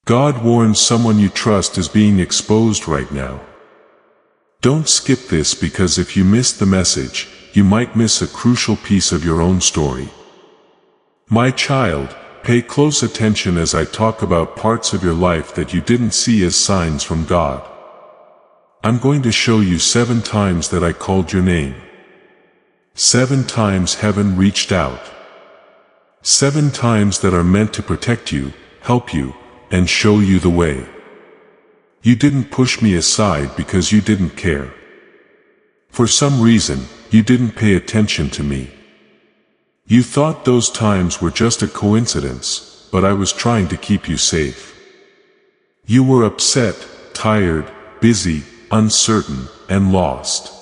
God warns someone you trust is being exposed right now. Don't skip this, because if you miss the message, you might miss a crucial piece of your own story. My child, pay close attention as I talk about parts of your life that you didn't see as signs from God. I'm going to show you 7 times that I called your name. 7 times heaven reached out. 7 times that are meant to protect you, help you, and show you the way. You didn't push me aside because you didn't care. For some reason, you didn't pay attention to me. You thought those times were just a coincidence, but I was trying to keep you safe. You were upset, tired, busy, uncertain, and lost.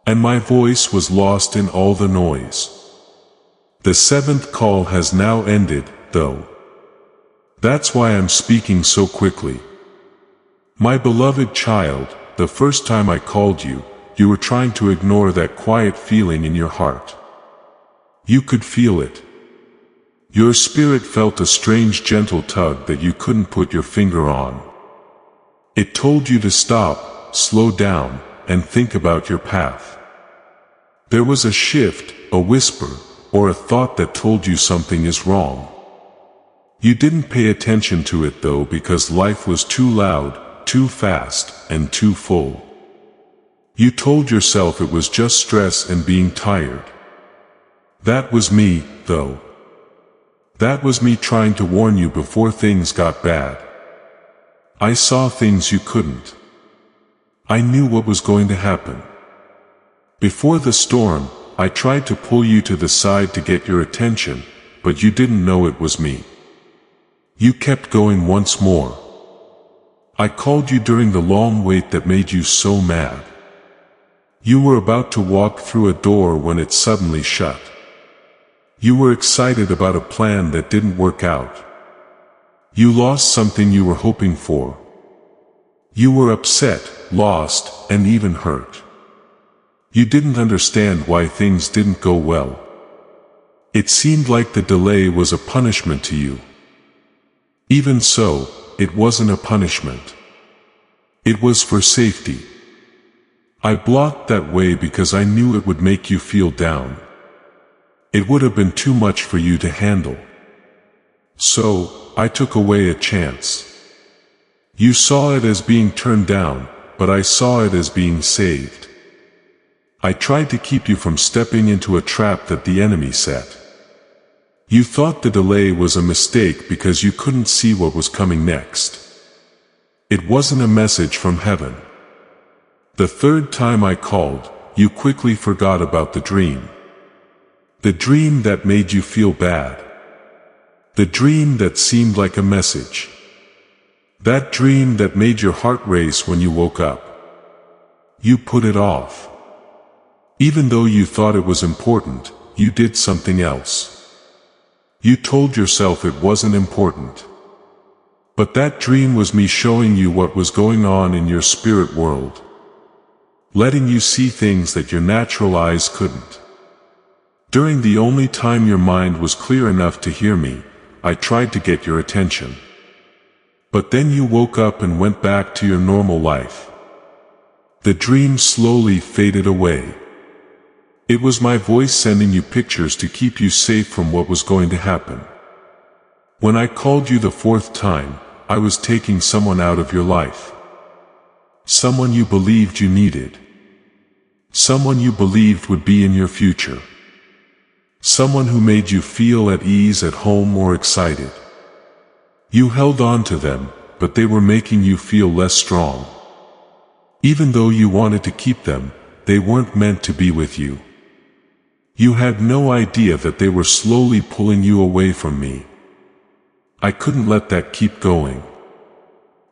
And my voice was lost in all the noise. The 7th call has now ended, though. That's why I'm speaking so quickly. My beloved child, the first time I called you, you were trying to ignore that quiet feeling in your heart. You could feel it. Your spirit felt a strange gentle tug that you couldn't put your finger on. It told you to stop, slow down, and think about your path. There was a shift, a whisper, or a thought that told you something is wrong. You didn't pay attention to it though, because life was too loud, too fast, and too full. You told yourself it was just stress and being tired. That was me, though. That was me trying to warn you before things got bad. I saw things you couldn't. I knew what was going to happen. Before the storm, I tried to pull you to the side to get your attention, but you didn't know it was me. You kept going once more. I called you during the long wait that made you so mad. You were about to walk through a door when it suddenly shut. You were excited about a plan that didn't work out. You lost something you were hoping for. You were upset, lost, and even hurt. You didn't understand why things didn't go well. It seemed like the delay was a punishment to you. Even so, it wasn't a punishment. It was for safety. I blocked that way because I knew it would make you feel down. It would have been too much for you to handle. So, I took away a chance. You saw it as being turned down, but I saw it as being saved. I tried to keep you from stepping into a trap that the enemy set. You thought the delay was a mistake because you couldn't see what was coming next. It wasn't a message from heaven. The 3rd time I called, you quickly forgot about the dream. The dream that made you feel bad. The dream that seemed like a message. That dream that made your heart race when you woke up. You put it off. Even though you thought it was important, you did something else. You told yourself it wasn't important. But that dream was me showing you what was going on in your spirit world. Letting you see things that your natural eyes couldn't. During the only time your mind was clear enough to hear me, I tried to get your attention. But then you woke up and went back to your normal life. The dream slowly faded away. It was my voice sending you pictures to keep you safe from what was going to happen. When I called you the 4th time, I was taking someone out of your life. Someone you believed you needed. Someone you believed would be in your future. Someone who made you feel at ease at home or excited. You held on to them, but they were making you feel less strong. Even though you wanted to keep them, they weren't meant to be with you. You had no idea that they were slowly pulling you away from me. I couldn't let that keep going.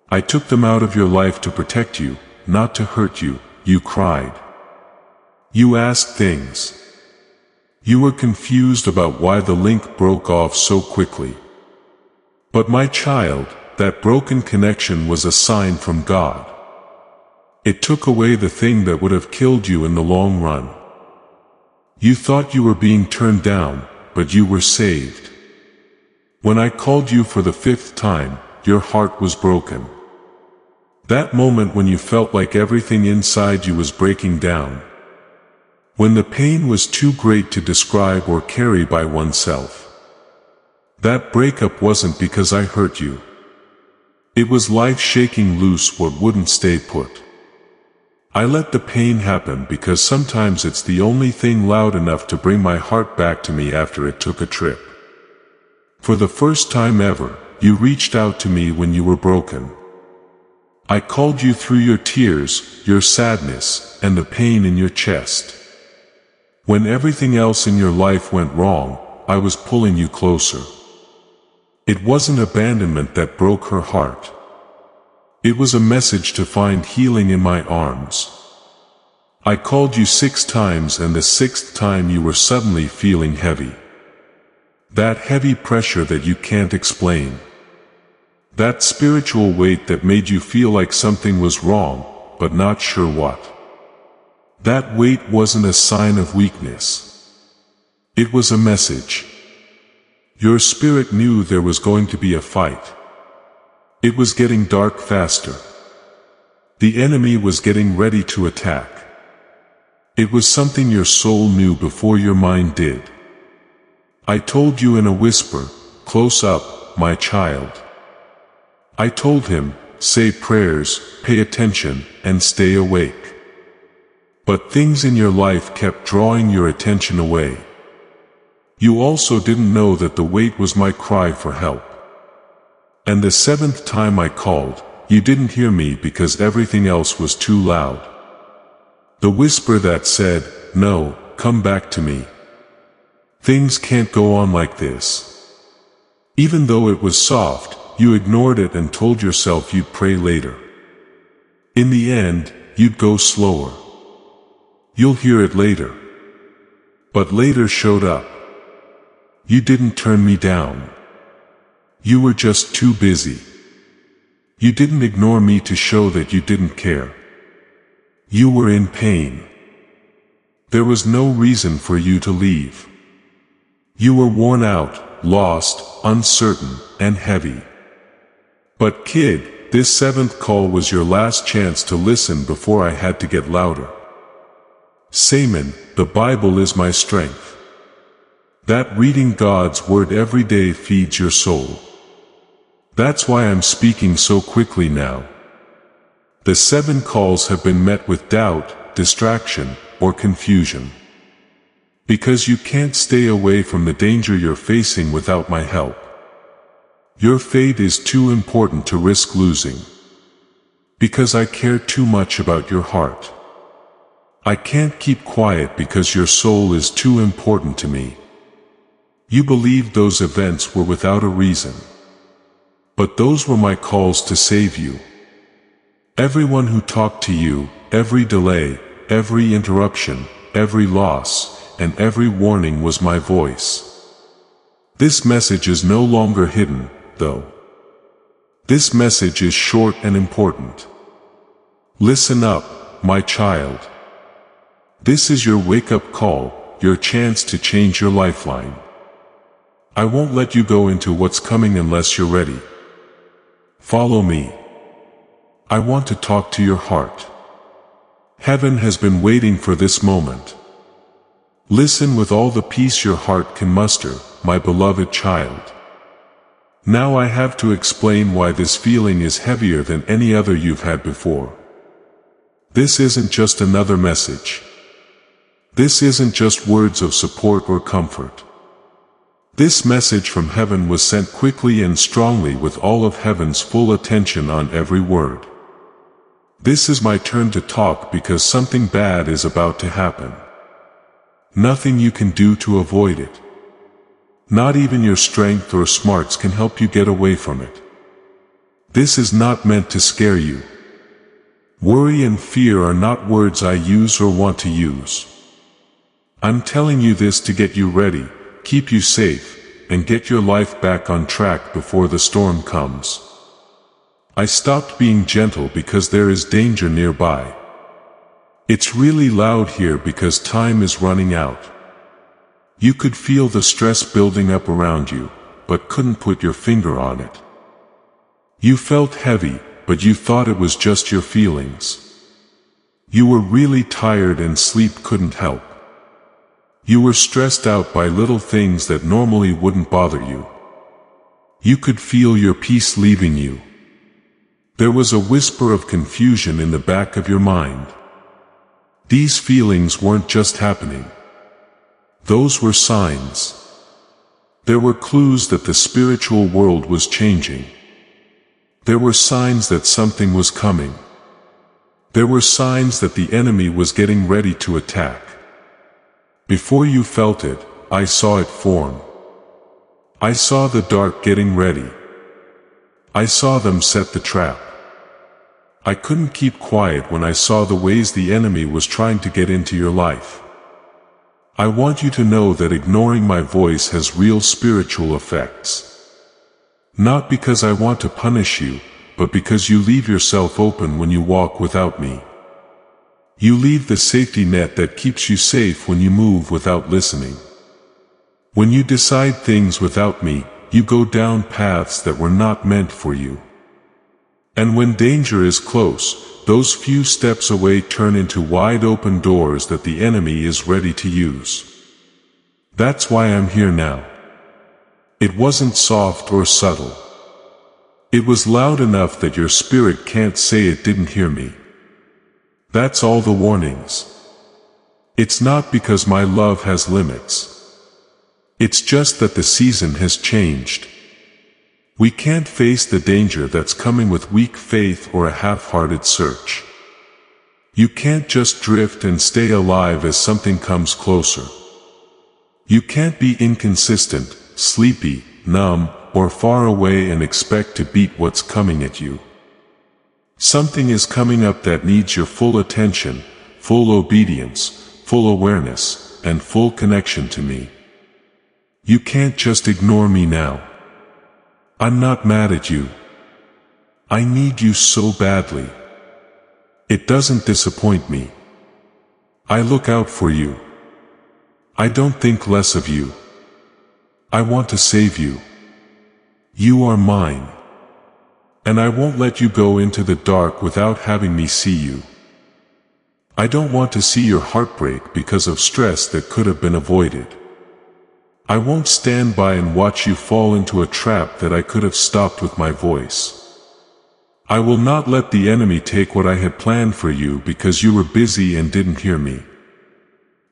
I took them out of your life to protect you, not to hurt you. You cried. You asked things. You were confused about why the link broke off so quickly. But my child, that broken connection was a sign from God. It took away the thing that would have killed you in the long run. You thought you were being turned down, but you were saved. When I called you for the 5th time, your heart was broken. That moment when you felt like everything inside you was breaking down. When the pain was too great to describe or carry by oneself. That breakup wasn't because I hurt you. It was life shaking loose what wouldn't stay put. I let the pain happen because sometimes it's the only thing loud enough to bring my heart back to me after it took a trip. For the first time ever, you reached out to me when you were broken. I called you through your tears, your sadness, and the pain in your chest. When everything else in your life went wrong, I was pulling you closer. It wasn't abandonment that broke her heart. It was a message to find healing in my arms. I called you 6 times, and the 6th time you were suddenly feeling heavy. That heavy pressure that you can't explain. That spiritual weight that made you feel like something was wrong, but not sure what. That weight wasn't a sign of weakness. It was a message. Your spirit knew there was going to be a fight. It was getting dark faster. The enemy was getting ready to attack. It was something your soul knew before your mind did. I told you in a whisper, "Close up, my child." I told him, "Say prayers, pay attention, and stay awake." But things in your life kept drawing your attention away. You also didn't know that the weight was my cry for help. And the 7th time I called, you didn't hear me because everything else was too loud. The whisper that said, "No, come back to me. Things can't go on like this." Even though it was soft, you ignored it and told yourself you'd pray later. In the end, you'd go slower. You'll hear it later. But later showed up. You didn't turn me down. You were just too busy. You didn't ignore me to show that you didn't care. You were in pain. There was no reason for you to leave. You were worn out, lost, uncertain, and heavy. But kid, this 7th call was your last chance to listen before I had to get louder. Seaman, the Bible is my strength. That reading God's Word every day feeds your soul. That's why I'm speaking so quickly now. The 7 calls have been met with doubt, distraction, or confusion. Because you can't stay away from the danger you're facing without my help. Your fate is too important to risk losing. Because I care too much about your heart. I can't keep quiet because your soul is too important to me. You believed those events were without a reason. But those were my calls to save you. Everyone who talked to you, every delay, every interruption, every loss, and every warning was my voice. This message is no longer hidden, though. This message is short and important. Listen up, my child. This is your wake-up call, your chance to change your lifeline. I won't let you go into what's coming unless you're ready. Follow me. I want to talk to your heart. Heaven has been waiting for this moment. Listen with all the peace your heart can muster, my beloved child. Now I have to explain why this feeling is heavier than any other you've had before. This isn't just another message. This isn't just words of support or comfort. This message from heaven was sent quickly and strongly with all of heaven's full attention on every word. This is my turn to talk because something bad is about to happen. Nothing you can do to avoid it. Not even your strength or smarts can help you get away from it. This is not meant to scare you. Worry and fear are not words I use or want to use. I'm telling you this to get you ready, keep you safe, and get your life back on track before the storm comes. I stopped being gentle because there is danger nearby. It's really loud here because time is running out. You could feel the stress building up around you, but couldn't put your finger on it. You felt heavy, but you thought it was just your feelings. You were really tired and sleep couldn't help. You were stressed out by little things that normally wouldn't bother you. You could feel your peace leaving you. There was a whisper of confusion in the back of your mind. These feelings weren't just happening. Those were signs. There were clues that the spiritual world was changing. There were signs that something was coming. There were signs that the enemy was getting ready to attack. Before you felt it, I saw it form. I saw the dark getting ready. I saw them set the trap. I couldn't keep quiet when I saw the ways the enemy was trying to get into your life. I want you to know that ignoring my voice has real spiritual effects. Not because I want to punish you, but because you leave yourself open when you walk without me. You leave the safety net that keeps you safe when you move without listening. When you decide things without me, you go down paths that were not meant for you. And when danger is close, those few steps away turn into wide open doors that the enemy is ready to use. That's why I'm here now. It wasn't soft or subtle. It was loud enough that your spirit can't say it didn't hear me. That's all the warnings. It's not because my love has limits. It's just that the season has changed. We can't face the danger that's coming with weak faith or a half-hearted search. You can't just drift and stay alive as something comes closer. You can't be inconsistent, sleepy, numb, or far away and expect to beat what's coming at you. Something is coming up that needs your full attention, full obedience, full awareness, and full connection to me. You can't just ignore me now. I'm not mad at you. I need you so badly. It doesn't disappoint me. I look out for you. I don't think less of you. I want to save you. You are mine. And I won't let you go into the dark without having me see you. I don't want to see your heart break because of stress that could have been avoided. I won't stand by and watch you fall into a trap that I could have stopped with my voice. I will not let the enemy take what I had planned for you because you were busy and didn't hear me.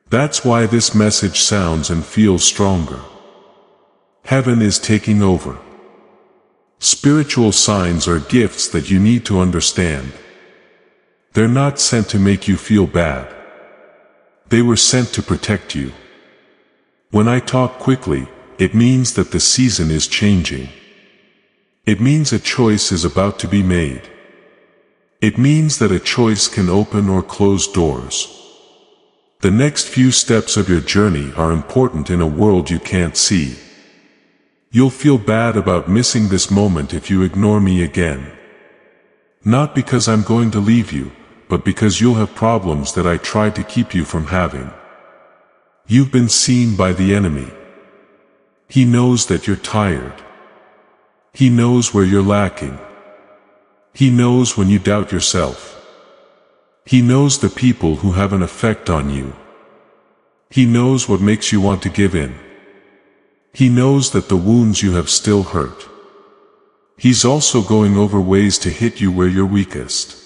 That's why this message sounds and feels stronger. Heaven is taking over. Spiritual signs are gifts that you need to understand. They're not sent to make you feel bad. They were sent to protect you. When I talk quickly, it means that the season is changing. It means a choice is about to be made. It means that a choice can open or close doors. The next few steps of your journey are important in a world you can't see. You'll feel bad about missing this moment if you ignore me again. Not because I'm going to leave you, but because you'll have problems that I tried to keep you from having. You've been seen by the enemy. He knows that you're tired. He knows where you're lacking. He knows when you doubt yourself. He knows the people who have an effect on you. He knows what makes you want to give in. He knows that the wounds you have still hurt. He's also going over ways to hit you where you're weakest.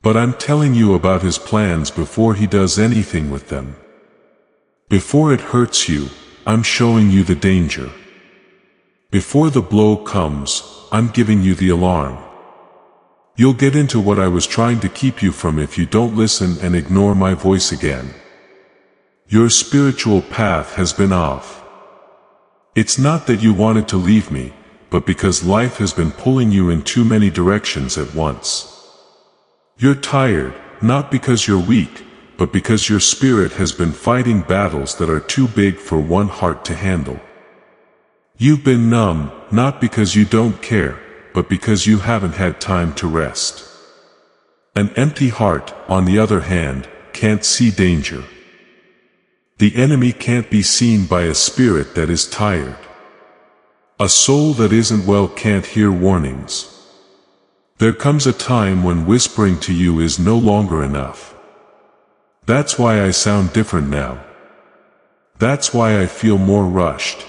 But I'm telling you about his plans before he does anything with them. Before it hurts you, I'm showing you the danger. Before the blow comes, I'm giving you the alarm. You'll get into what I was trying to keep you from if you don't listen and ignore my voice again. Your spiritual path has been off. It's not that you wanted to leave me, but because life has been pulling you in too many directions at once. You're tired, not because you're weak, but because your spirit has been fighting battles that are too big for one heart to handle. You've been numb, not because you don't care, but because you haven't had time to rest. An empty heart, on the other hand, can't see danger. The enemy can't be seen by a spirit that is tired. A soul that isn't well can't hear warnings. There comes a time when whispering to you is no longer enough. That's why I sound different now. That's why I feel more rushed.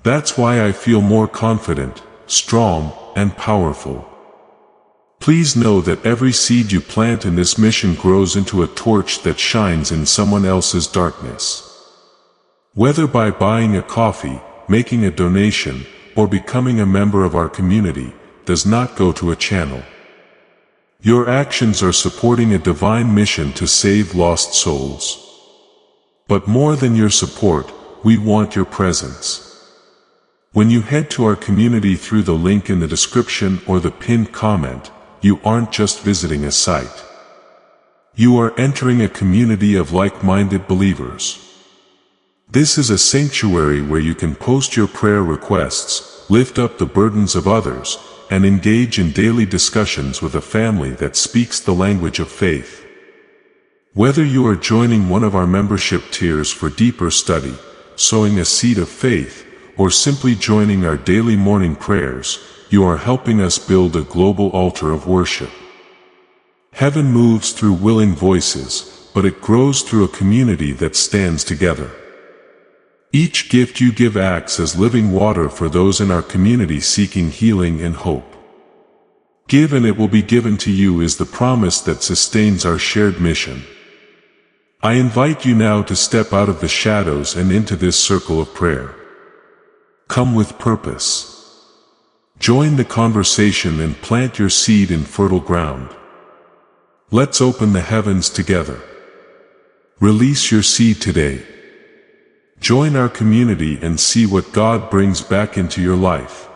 That's why I feel more confident, strong, and powerful. Please know that every seed you plant in this mission grows into a torch that shines in someone else's darkness. Whether by buying a coffee, making a donation, or becoming a member of our community, does not go to a channel. Your actions are supporting a divine mission to save lost souls. But more than your support, we want your presence. When you head to our community through the link in the description or the pinned comment, you aren't just visiting a site. You are entering a community of like-minded believers. This is a sanctuary where you can post your prayer requests, lift up the burdens of others, and engage in daily discussions with a family that speaks the language of faith. Whether you are joining one of our membership tiers for deeper study, sowing a seed of faith, or simply joining our daily morning prayers, you are helping us build a global altar of worship. Heaven moves through willing voices, but it grows through a community that stands together. Each gift you give acts as living water for those in our community seeking healing and hope. Give and it will be given to you is the promise that sustains our shared mission. I invite you now to step out of the shadows and into this circle of prayer. Come with purpose. Join the conversation and plant your seed in fertile ground. Let's open the heavens together. Release your seed today. Join our community and see what God brings back into your life.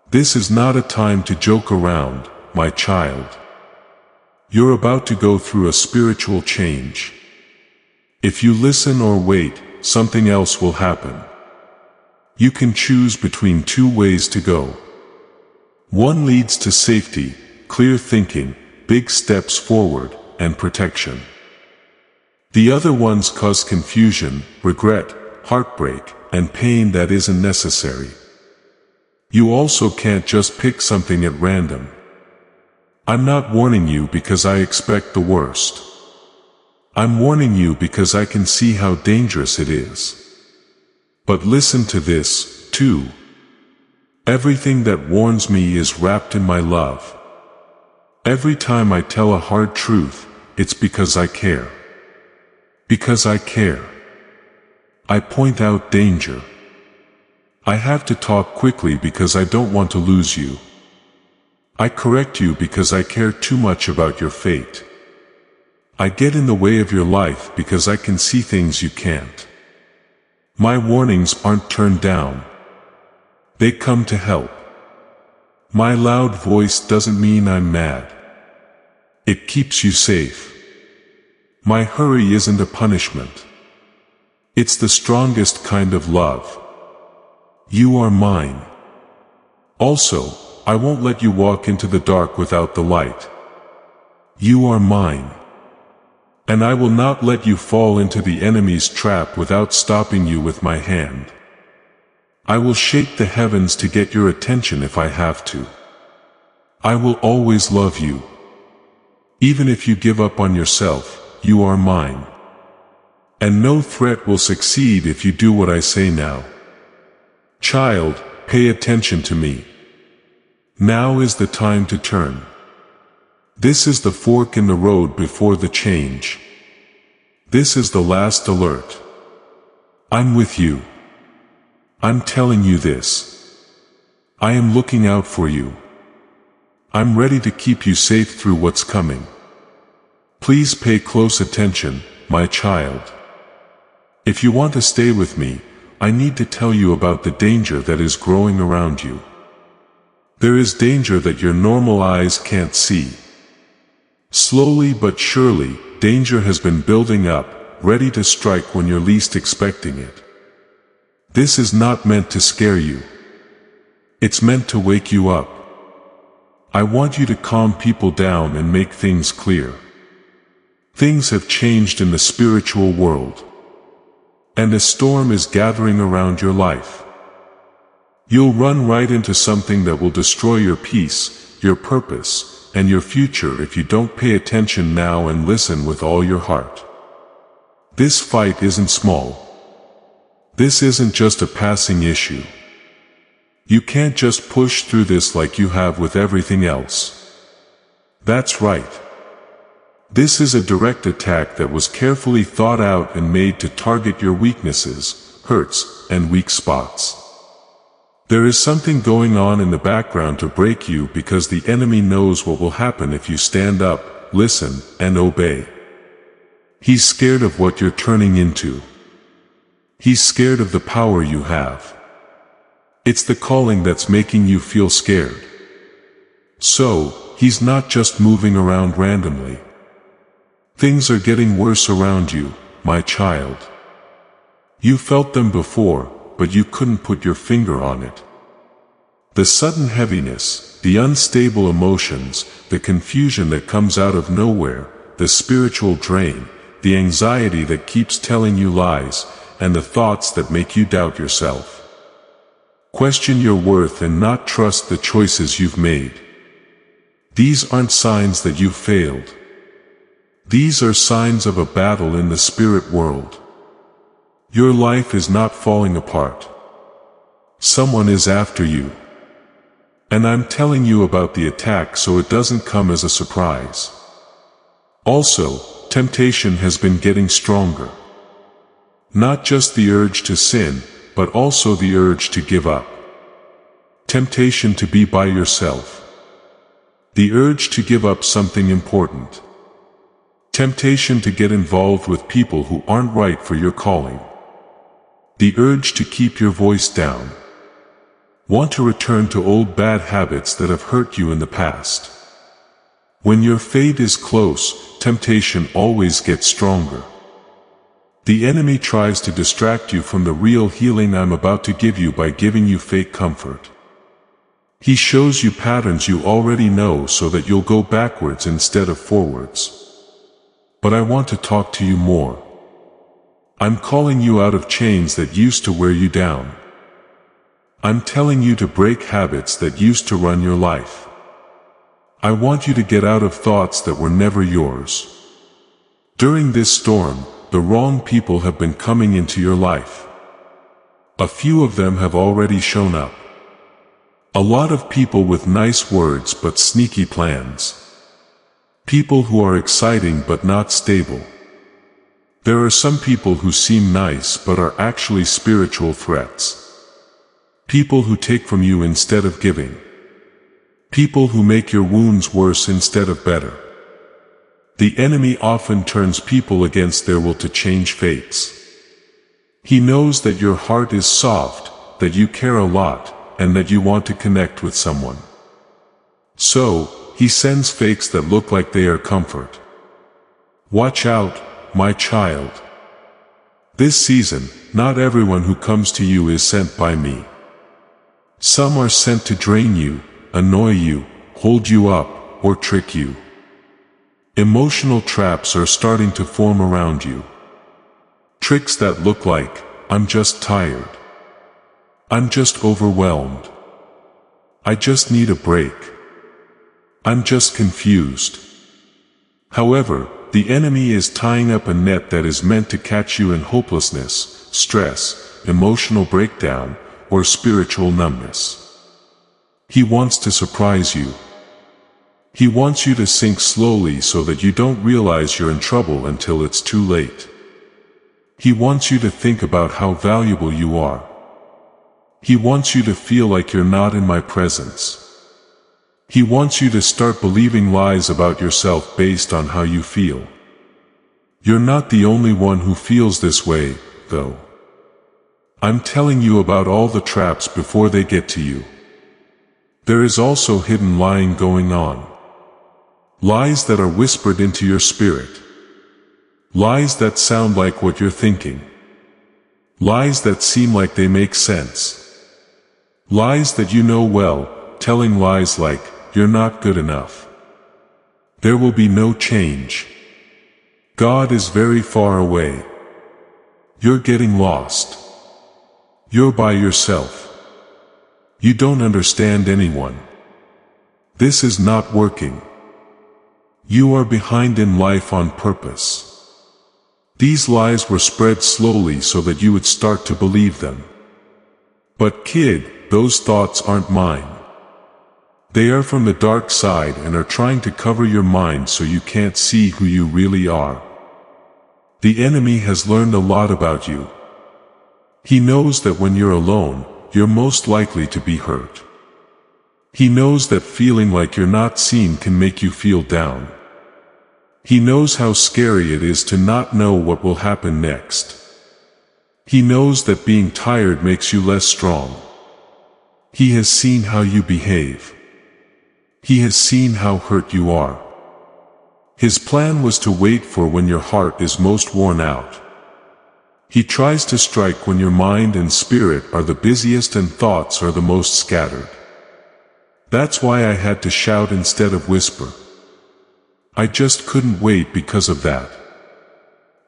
This is not a time to joke around, my child. You're about to go through a spiritual change. If you listen or wait, something else will happen. You can choose between two ways to go. One leads to safety, clear thinking, big steps forward, and protection. The other ones cause confusion, regret, heartbreak, and pain that isn't necessary. You also can't just pick something at random. I'm not warning you because I expect the worst. I'm warning you because I can see how dangerous it is. But listen to this, too. Everything that warns me is wrapped in my love. Every time I tell a hard truth, it's because I care. Because I care. I point out danger. I have to talk quickly because I don't want to lose you. I correct you because I care too much about your fate. I get in the way of your life because I can see things you can't. My warnings aren't turned down. They come to help. My loud voice doesn't mean I'm mad. It keeps you safe. My hurry isn't a punishment. It's the strongest kind of love. You are mine. Also, I won't let you walk into the dark without the light. You are mine. And I will not let you fall into the enemy's trap without stopping you with my hand. I will shake the heavens to get your attention if I have to. I will always love you. Even if you give up on yourself, you are mine. And no threat will succeed if you do what I say now. Child, pay attention to me. Now is the time to turn. This is the fork in the road before the change. This is the last alert. I'm with you. I'm telling you this. I am looking out for you. I'm ready to keep you safe through what's coming. Please pay close attention, my child. If you want to stay with me, I need to tell you about the danger that is growing around you. There is danger that your normal eyes can't see. Slowly but surely, danger has been building up, ready to strike when you're least expecting it. This is not meant to scare you. It's meant to wake you up. I want you to calm people down and make things clear. Things have changed in the spiritual world. And a storm is gathering around your life. You'll run right into something that will destroy your peace, your purpose, and your future if you don't pay attention now and listen with all your heart. This fight isn't small. This isn't just a passing issue. You can't just push through this like you have with everything else. That's right. This is a direct attack that was carefully thought out and made to target your weaknesses, hurts, and weak spots. There is something going on in the background to break you because the enemy knows what will happen if you stand up, listen, and obey. He's scared of what you're turning into. He's scared of the power you have. It's the calling that's making you feel scared. So, he's not just moving around randomly. Things are getting worse around you, my child. You felt them before, but you couldn't put your finger on it. The sudden heaviness, the unstable emotions, the confusion that comes out of nowhere, the spiritual drain, the anxiety that keeps telling you lies, and the thoughts that make you doubt yourself. Question your worth and not trust the choices you've made. These aren't signs that you've failed. These are signs of a battle in the spirit world. Your life is not falling apart. Someone is after you. And I'm telling you about the attack so it doesn't come as a surprise. Also, temptation has been getting stronger. Not just the urge to sin, but also the urge to give up. Temptation to be by yourself. The urge to give up something important. Temptation to get involved with people who aren't right for your calling. The urge to keep your voice down. Want to return to old bad habits that have hurt you in the past. When your fate is close, temptation always gets stronger. The enemy tries to distract you from the real healing I'm about to give you by giving you fake comfort. He shows you patterns you already know so that you'll go backwards instead of forwards. But I want to talk to you more. I'm calling you out of chains that used to wear you down. I'm telling you to break habits that used to run your life. I want you to get out of thoughts that were never yours. During this storm, the wrong people have been coming into your life. A few of them have already shown up. A lot of people with nice words but sneaky plans. People who are exciting but not stable. There are some people who seem nice but are actually spiritual threats. People who take from you instead of giving. People who make your wounds worse instead of better. The enemy often turns people against their will to change fates. He knows that your heart is soft, that you care a lot, and that you want to connect with someone. So, he sends fakes that look like they are comfort. Watch out, my child. This season, not everyone who comes to you is sent by me. Some are sent to drain you, annoy you, hold you up, or trick you. Emotional traps are starting to form around you. Tricks that look like, I'm just tired. I'm just overwhelmed. I just need a break. I'm just confused. However, the enemy is tying up a net that is meant to catch you in hopelessness, stress, emotional breakdown, or spiritual numbness. He wants to surprise you. He wants you to sink slowly so that you don't realize you're in trouble until it's too late. He wants you to think about how valuable you are. He wants you to feel like you're not in my presence. He wants you to start believing lies about yourself based on how you feel. You're not the only one who feels this way, though. I'm telling you about all the traps before they get to you. There is also hidden lying going on. Lies that are whispered into your spirit. Lies that sound like what you're thinking. Lies that seem like they make sense. Lies that you know well, telling lies like, you're not good enough. There will be no change. God is very far away. You're getting lost. You're by yourself. You don't understand anyone. This is not working. You are behind in life on purpose. These lies were spread slowly so that you would start to believe them. But kid, those thoughts aren't mine. They are from the dark side and are trying to cover your mind so you can't see who you really are. The enemy has learned a lot about you. He knows that when you're alone, you're most likely to be hurt. He knows that feeling like you're not seen can make you feel down. He knows how scary it is to not know what will happen next. He knows that being tired makes you less strong. He has seen how you behave. He has seen how hurt you are. His plan was to wait for when your heart is most worn out. He tries to strike when your mind and spirit are the busiest and thoughts are the most scattered. That's why I had to shout instead of whisper. I just couldn't wait because of that.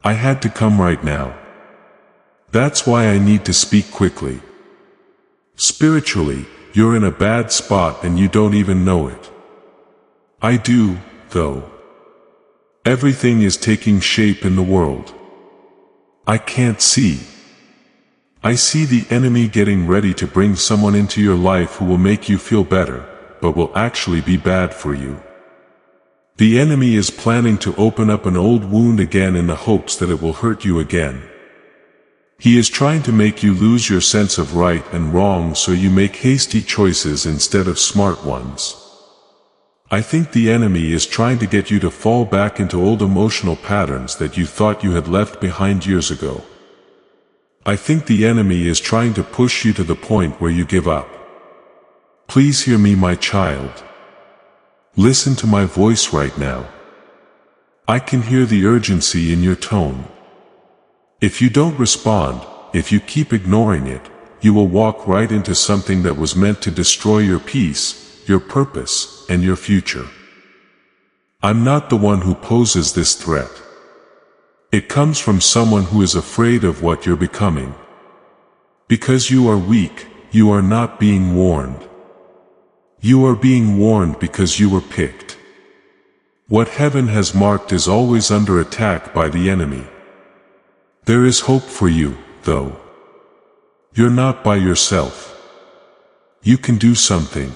I had to come right now. That's why I need to speak quickly. Spiritually, you're in a bad spot and you don't even know it. I do, though. Everything is taking shape in the world. I can't see. I see the enemy getting ready to bring someone into your life who will make you feel better, but will actually be bad for you. The enemy is planning to open up an old wound again in the hopes that it will hurt you again. He is trying to make you lose your sense of right and wrong so you make hasty choices instead of smart ones. I think the enemy is trying to get you to fall back into old emotional patterns that you thought you had left behind years ago. I think the enemy is trying to push you to the point where you give up. Please hear me, my child. Listen to my voice right now. I can hear the urgency in your tone. If you don't respond, if you keep ignoring it, you will walk right into something that was meant to destroy your peace, your purpose, and your future. I'm not the one who poses this threat. It comes from someone who is afraid of what you're becoming. Because you are weak, you are not being warned. You are being warned because you were picked. What heaven has marked is always under attack by the enemy. There is hope for you, though. You're not by yourself. You can do something.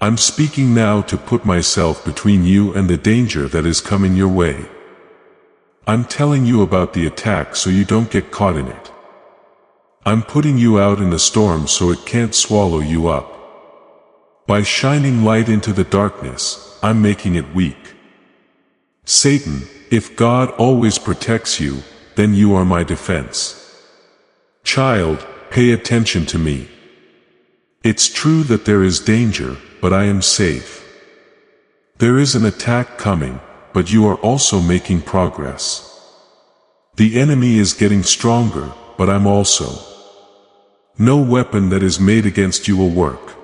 I'm speaking now to put myself between you and the danger that is coming your way. I'm telling you about the attack so you don't get caught in it. I'm putting you out in the storm so it can't swallow you up. By shining light into the darkness, I'm making it weak. Satan, if God always protects you, then you are my defense. Child, pay attention to me. It's true that there is danger, but I am safe. There is an attack coming, but you are also making progress. The enemy is getting stronger, but I'm also. No weapon that is made against you will work.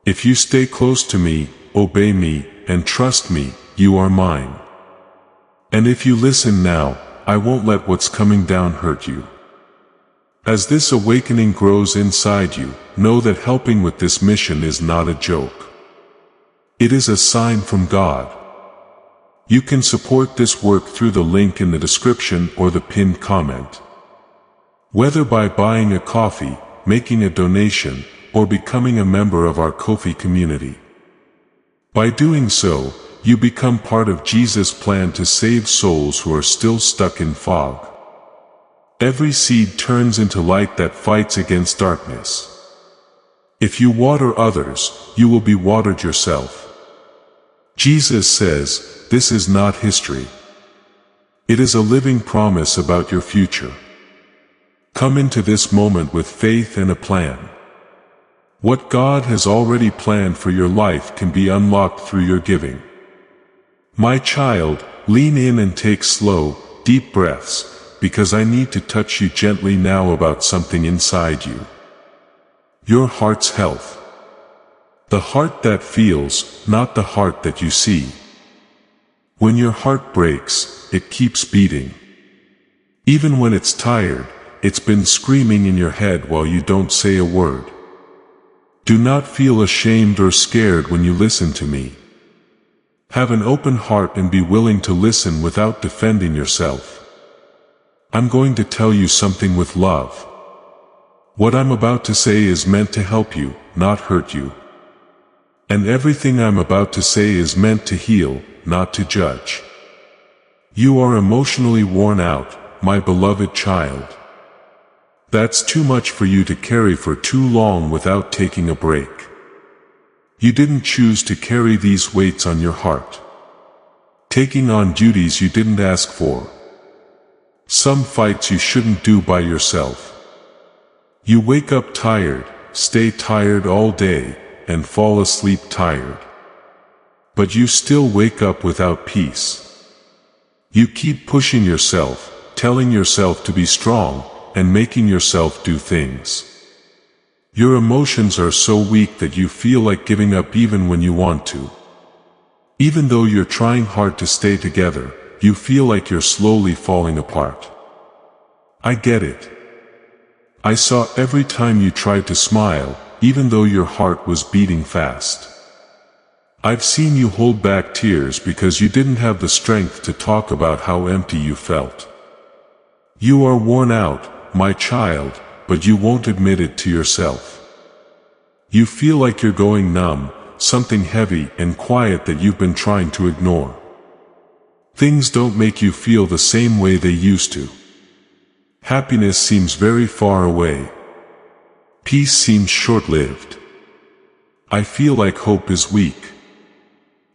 If you stay close to me, obey me, and trust me, you are mine. And if you listen now, I won't let what's coming down hurt you. As this awakening grows inside you, know that helping with this mission is not a joke. It is a sign from God. You can support this work through the link in the description or the pinned comment. Whether by buying a coffee, making a donation, or becoming a member of our Ko-fi community. By doing so, you become part of Jesus' plan to save souls who are still stuck in fog. Every seed turns into light that fights against darkness. If you water others, you will be watered yourself. Jesus says, this is not history. It is a living promise about your future. Come into this moment with faith and a plan. What God has already planned for your life can be unlocked through your giving. My child, lean in and take slow, deep breaths, because I need to touch you gently now about something inside you. Your heart's health. The heart that feels, not the heart that you see. When your heart breaks, it keeps beating. Even when it's tired, it's been screaming in your head while you don't say a word. Do not feel ashamed or scared when you listen to me. Have an open heart and be willing to listen without defending yourself. I'm going to tell you something with love. What I'm about to say is meant to help you, not hurt you. And everything I'm about to say is meant to heal, not to judge. You are emotionally worn out, my beloved child. That's too much for you to carry for too long without taking a break. You didn't choose to carry these weights on your heart. Taking on duties you didn't ask for. Some fights you shouldn't do by yourself. You wake up tired, stay tired all day, and fall asleep tired. But you still wake up without peace. You keep pushing yourself, telling yourself to be strong, and making yourself do things. Your emotions are so weak that you feel like giving up even when you want to. Even though you're trying hard to stay together, you feel like you're slowly falling apart. I get it. I saw every time you tried to smile, even though your heart was beating fast. I've seen you hold back tears because you didn't have the strength to talk about how empty you felt. You are worn out, my child, but you won't admit it to yourself. You feel like you're going numb, something heavy and quiet that you've been trying to ignore. Things don't make you feel the same way they used to. Happiness seems very far away. Peace seems short-lived. I feel like hope is weak.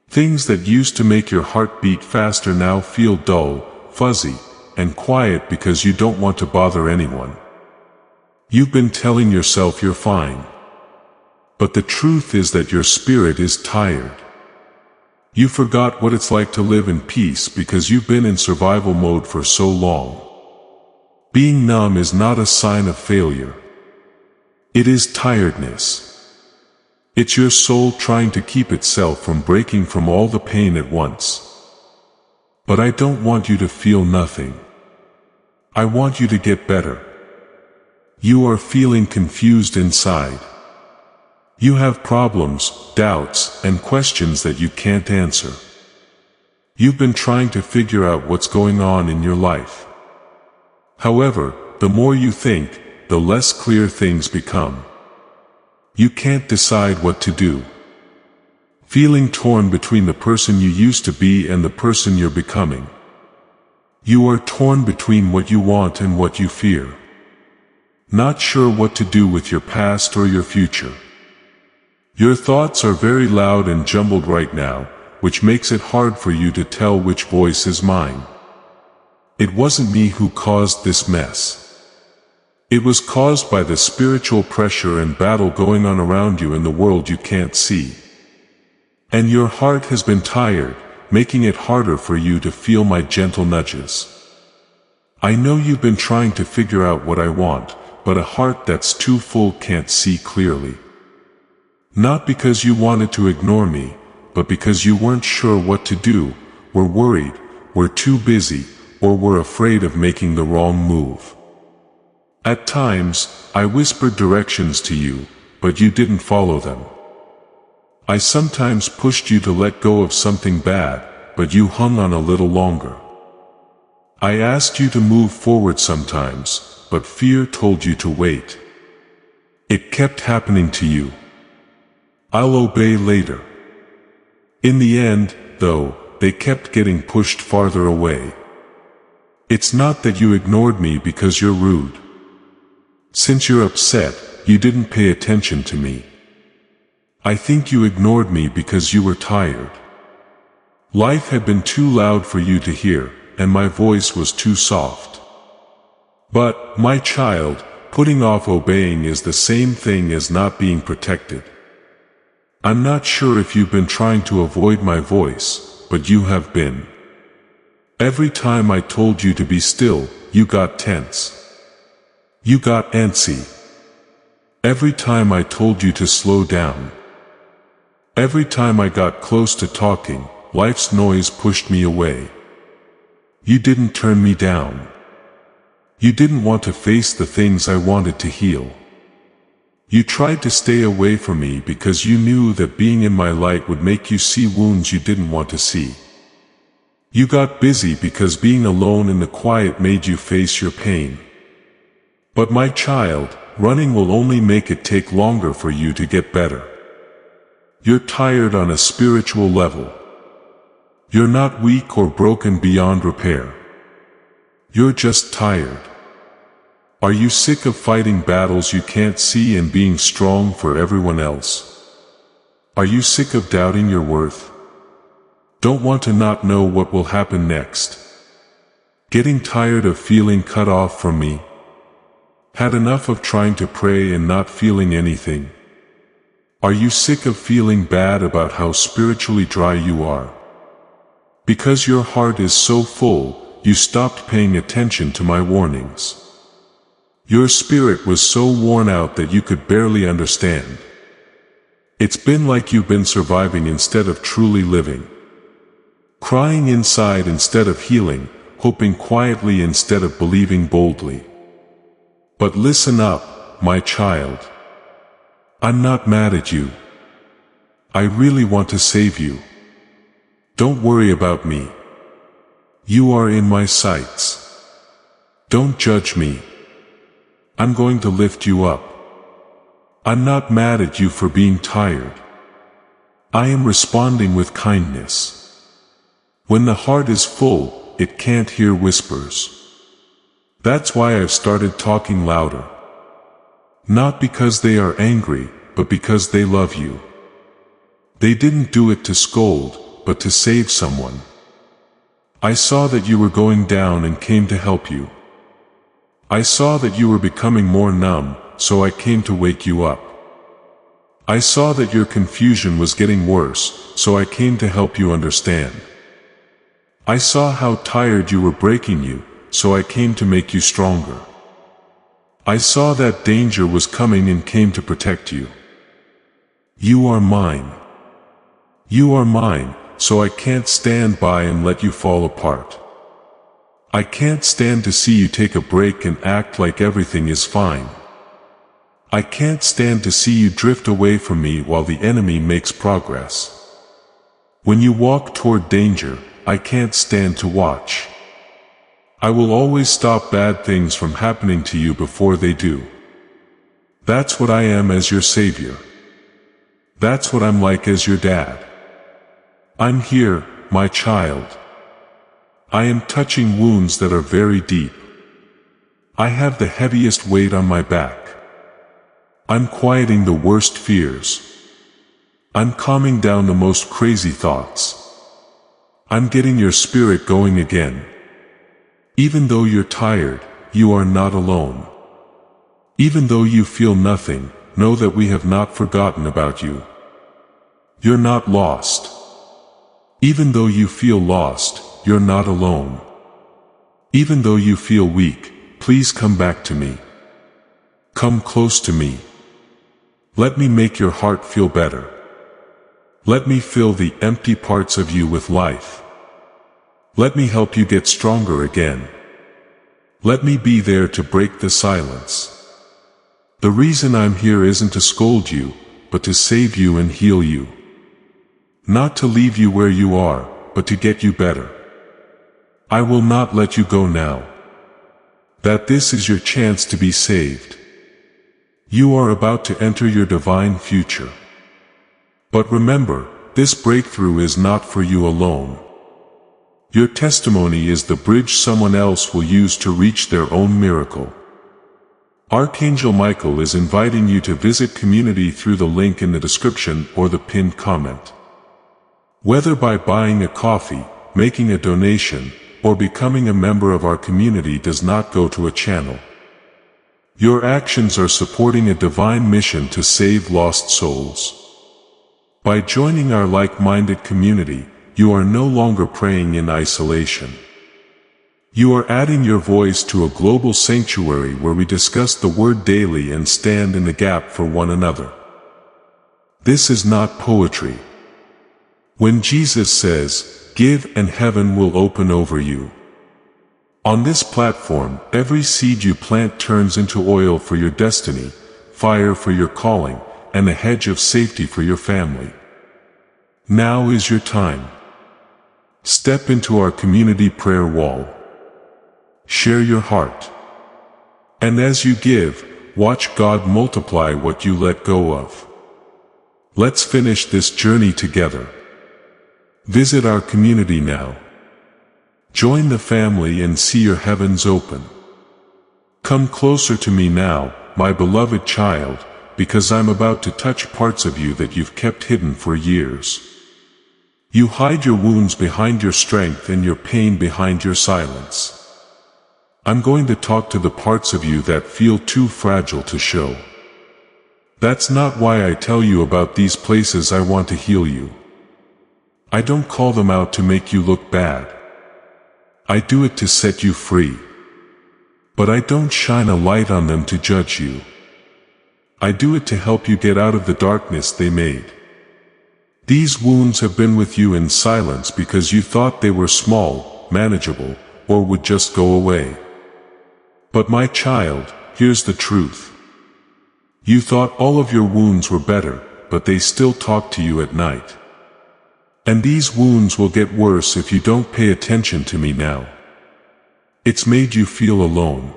Things that used to make your heart beat faster now feel dull, fuzzy, and quiet because you don't want to bother anyone. You've been telling yourself you're fine. But the truth is that your spirit is tired. You forgot what it's like to live in peace because you've been in survival mode for so long. Being numb is not a sign of failure. It is tiredness. It's your soul trying to keep itself from breaking from all the pain at once. But I don't want you to feel nothing. I want you to get better. You are feeling confused inside. You have problems, doubts, and questions that you can't answer. You've been trying to figure out what's going on in your life. However, the more you think, the less clear things become. You can't decide what to do. Feeling torn between the person you used to be and the person you're becoming. You are torn between what you want and what you fear. Not sure what to do with your past or your future. Your thoughts are very loud and jumbled right now, which makes it hard for you to tell which voice is mine. It wasn't me who caused this mess. It was caused by the spiritual pressure and battle going on around you in the world you can't see. And your heart has been tired, making it harder for you to feel my gentle nudges. I know you've been trying to figure out what I want, but a heart that's too full can't see clearly. Not because you wanted to ignore me, but because you weren't sure what to do, were worried, were too busy, or were afraid of making the wrong move. At times, I whispered directions to you, but you didn't follow them. I sometimes pushed you to let go of something bad, but you hung on a little longer. I asked you to move forward sometimes, but fear told you to wait. It kept happening to you. I'll obey later. In the end, though, they kept getting pushed farther away. It's not that you ignored me because you're rude. Since you're upset, you didn't pay attention to me. I think you ignored me because you were tired. Life had been too loud for you to hear, and my voice was too soft. But, my child, putting off obeying is the same thing as not being protected. I'm not sure if you've been trying to avoid my voice, but you have been. Every time I told you to be still, you got tense. You got antsy. Every time I told you to slow down. Every time I got close to talking, life's noise pushed me away. You didn't turn me down. You didn't want to face the things I wanted to heal. You tried to stay away from me because you knew that being in my light would make you see wounds you didn't want to see. You got busy because being alone in the quiet made you face your pain. But my child, running will only make it take longer for you to get better. You're tired on a spiritual level. You're not weak or broken beyond repair. You're just tired. Are you sick of fighting battles you can't see and being strong for everyone else? Are you sick of doubting your worth? Don't want to not know what will happen next? Getting tired of feeling cut off from me? Had enough of trying to pray and not feeling anything? Are you sick of feeling bad about how spiritually dry you are? Because your heart is so full, you stopped paying attention to my warnings. Your spirit was so worn out that you could barely understand. It's been like you've been surviving instead of truly living. Crying inside instead of healing, hoping quietly instead of believing boldly. But listen up, my child. I'm not mad at you. I really want to save you. Don't worry about me. You are in my sights. Don't judge me. I'm going to lift you up. I'm not mad at you for being tired. I am responding with kindness. When the heart is full, it can't hear whispers. That's why I've started talking louder. Not because they are angry, but because they love you. They didn't do it to scold, but to save someone. I saw that you were going down and came to help you. I saw that you were becoming more numb, so I came to wake you up. I saw that your confusion was getting worse, so I came to help you understand. I saw how tired you were breaking you, so I came to make you stronger. I saw that danger was coming and came to protect you. You are mine. You are mine, so I can't stand by and let you fall apart. I can't stand to see you take a break and act like everything is fine. I can't stand to see you drift away from me while the enemy makes progress. When you walk toward danger, I can't stand to watch. I will always stop bad things from happening to you before they do. That's what I am as your savior. That's what I'm like as your dad. I'm here, my child. I am touching wounds that are very deep. I have the heaviest weight on my back. I'm quieting the worst fears. I'm calming down the most crazy thoughts. I'm getting your spirit going again. Even though you're tired, you are not alone. Even though you feel nothing, know that we have not forgotten about you. You're not lost. Even though you feel lost, you're not alone. Even though you feel weak, please come back to me. Come close to me. Let me make your heart feel better. Let me fill the empty parts of you with life. Let me help you get stronger again. Let me be there to break the silence. The reason I'm here isn't to scold you, but to save you and heal you. Not to leave you where you are, but to get you better. I will not let you go now. That this is your chance to be saved. You are about to enter your divine future. But remember, this breakthrough is not for you alone. Your testimony is the bridge someone else will use to reach their own miracle. Archangel Michael is inviting you to visit community through the link in the description or the pinned comment. Whether by buying a coffee, making a donation, or becoming a member of our community does not go to a channel. Your actions are supporting a divine mission to save lost souls. By joining our like-minded community, you are no longer praying in isolation. You are adding your voice to a global sanctuary where we discuss the Word daily and stand in the gap for one another. This is not poetry. When Jesus says, "Give and heaven will open over you." On this platform, every seed you plant turns into oil for your destiny, fire for your calling, and a hedge of safety for your family. Now is your time. Step into our community prayer wall. Share your heart. And as you give, watch God multiply what you let go of. Let's finish this journey together. Visit our community now. Join the family and see your heavens open. Come closer to me now, my beloved child, because I'm about to touch parts of you that you've kept hidden for years. You hide your wounds behind your strength and your pain behind your silence. I'm going to talk to the parts of you that feel too fragile to show. That's not why I tell you about these places I want to heal you. I don't call them out to make you look bad. I do it to set you free. But I don't shine a light on them to judge you. I do it to help you get out of the darkness they made. These wounds have been with you in silence because you thought they were small, manageable, or would just go away. But my child, here's the truth. You thought all of your wounds were better, but they still talk to you at night. And these wounds will get worse if you don't pay attention to me now. It's made you feel alone.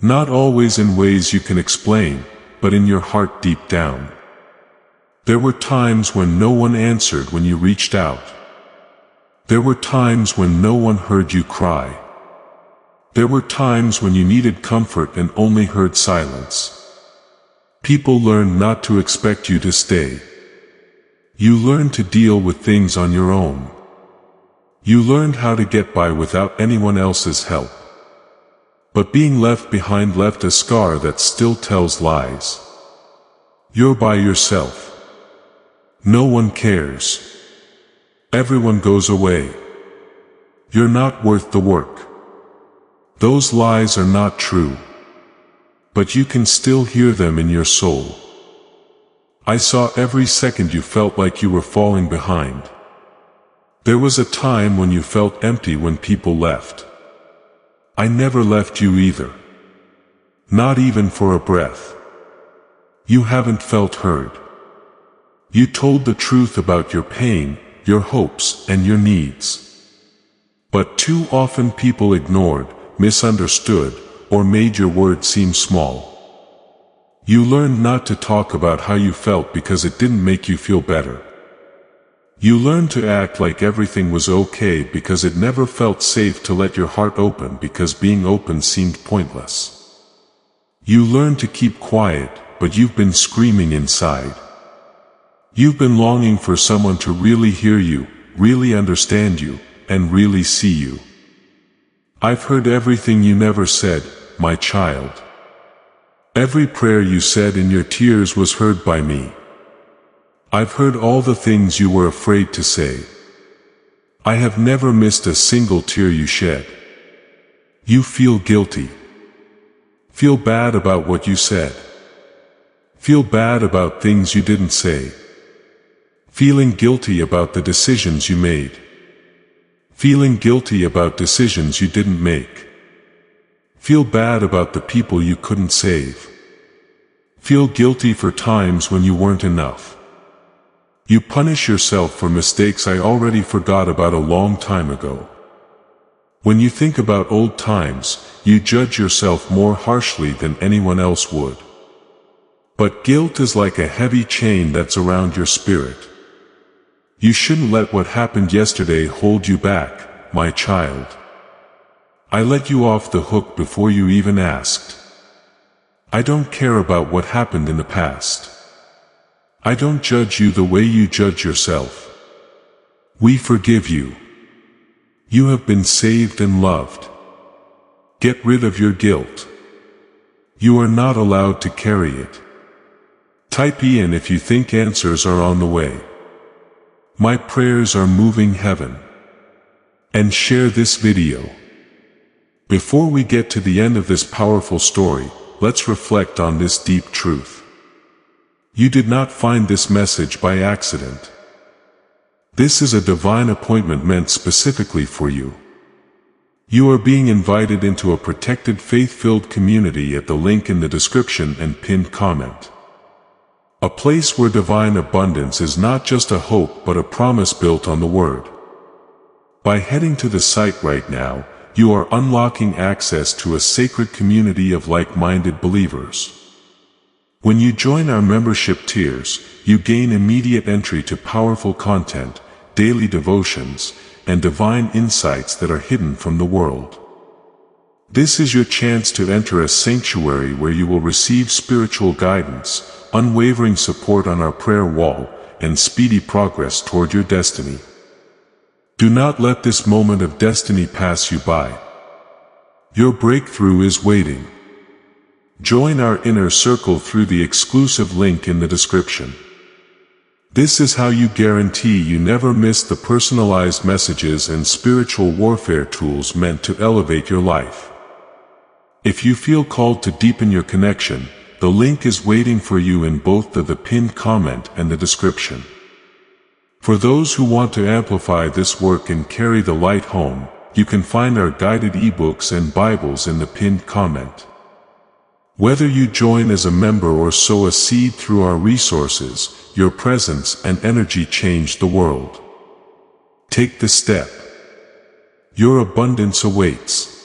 Not always in ways you can explain, but in your heart deep down. There were times when no one answered when you reached out. There were times when no one heard you cry. There were times when you needed comfort and only heard silence. People learned not to expect you to stay. You learned to deal with things on your own. You learned how to get by without anyone else's help. But being left behind left a scar that still tells lies. You're by yourself. No one cares. Everyone goes away. You're not worth the work. Those lies are not true. But you can still hear them in your soul. I saw every second you felt like you were falling behind. There was a time when you felt empty when people left. I never left you either. Not even for a breath. You haven't felt heard. You told the truth about your pain, your hopes, and your needs. But too often people ignored, misunderstood, or made your words seem small. You learned not to talk about how you felt because it didn't make you feel better. You learned to act like everything was okay because it never felt safe to let your heart open because being open seemed pointless. You learned to keep quiet, but you've been screaming inside. You've been longing for someone to really hear you, really understand you, and really see you. I've heard everything you never said, my child. Every prayer you said in your tears was heard by me. I've heard all the things you were afraid to say. I have never missed a single tear you shed. You feel guilty. Feel bad about what you said. Feel bad about things you didn't say. Feeling guilty about the decisions you made. Feeling guilty about decisions you didn't make. Feel bad about the people you couldn't save. Feel guilty for times when you weren't enough. You punish yourself for mistakes I already forgot about a long time ago. When you think about old times, you judge yourself more harshly than anyone else would. But guilt is like a heavy chain that's around your spirit. You shouldn't let what happened yesterday hold you back, my child. I let you off the hook before you even asked. I don't care about what happened in the past. I don't judge you the way you judge yourself. We forgive you. You have been saved and loved. Get rid of your guilt. You are not allowed to carry it. Type in if you think answers are on the way. My prayers are moving heaven. And share this video. Before we get to the end of this powerful story, let's reflect on this deep truth. You did not find this message by accident. This is a divine appointment meant specifically for you. You are being invited into a protected faith-filled community at the link in the description and pinned comment. A place where divine abundance is not just a hope but a promise built on the Word. By heading to the site right now, you are unlocking access to a sacred community of like-minded believers. When you join our membership tiers, you gain immediate entry to powerful content, daily devotions, and divine insights that are hidden from the world. This is your chance to enter a sanctuary where you will receive spiritual guidance, unwavering support on our prayer wall, and speedy progress toward your destiny. Do not let this moment of destiny pass you by. Your breakthrough is waiting. Join our inner circle through the exclusive link in the description. This is how you guarantee you never miss the personalized messages and spiritual warfare tools meant to elevate your life. If you feel called to deepen your connection, the link is waiting for you in both the pinned comment and the description. For those who want to amplify this work and carry the light home, you can find our guided ebooks and Bibles in the pinned comment. Whether you join as a member or sow a seed through our resources, your presence and energy change the world. Take the step. Your abundance awaits.